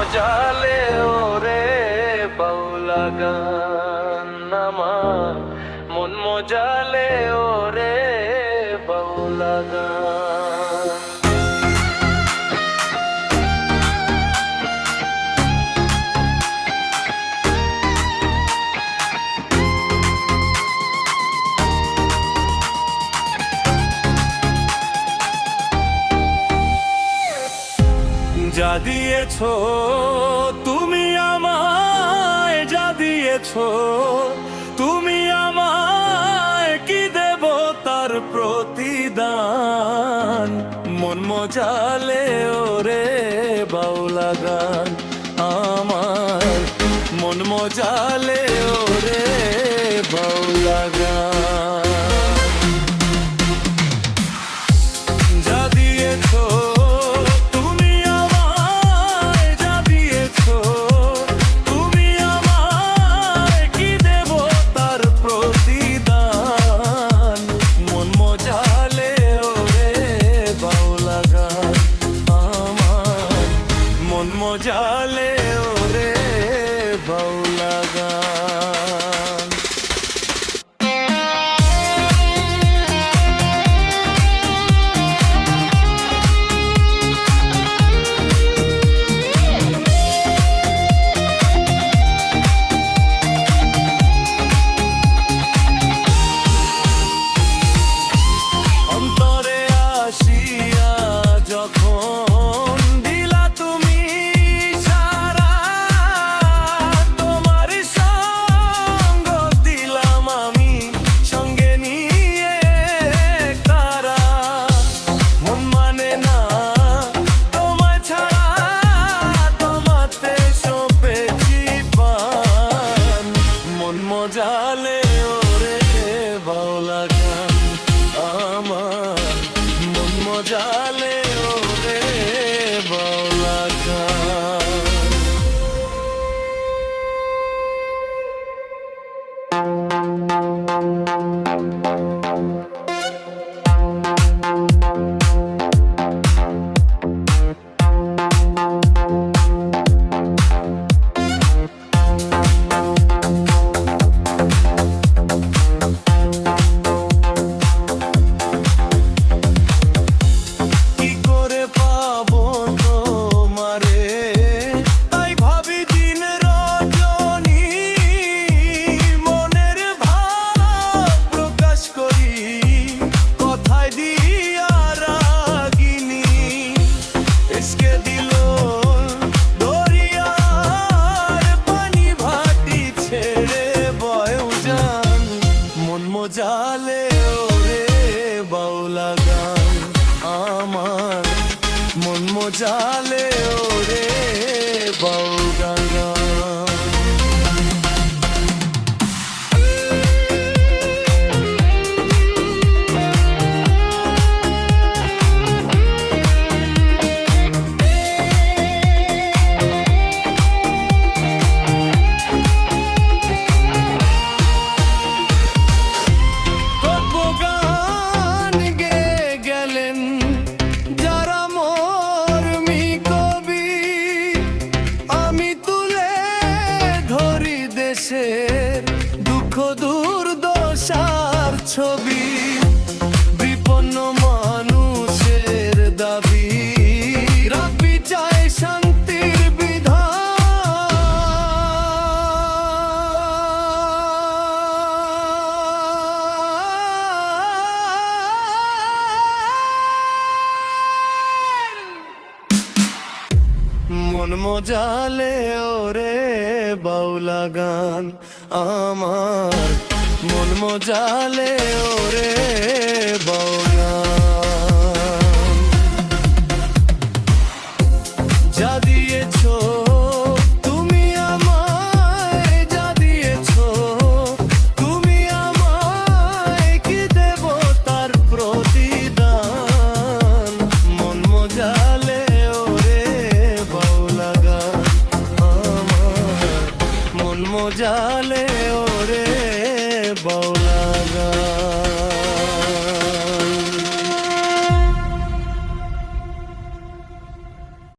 মজালে ওরে বাউলা গান আমার, মন মজালে ওরে বাউলা গান। যা দিয়েছো তুমি আমায়, যা দিয়েছো তুমি আমায়, কি দেব তার প্রতিদান। মন মজালে ওরে বাউলা গান আমার, মন মজালে ওরে বাউলা গান। যা দিয়েছো মজালে ওরে বাউলা গান। অন্তরে আসিয়া যখন মজালে ওরে বাউলা গান আমার, মন মজালে ওরে বাউলা গান। মজালে ওরে বাউলা গান আমার, মন মজালে ওরে বাউলা গান। দুঃখ দুর্দশার ছবি, বিপন্ন মানুষের দাবি, রাব্বি চায় শান্তির বিধান। মন মজালে ওরে বাউলা গান আমার, মন মজালে ওরে বাউলা গান। যা দিয়েছো তুমি আমায়, যা দিয়েছো তুমি আমায়, কি দেব তার প্রতিদান। মন মজালে ওরে বাউলা গান আমার, মন মজালে ওরে বাউলা।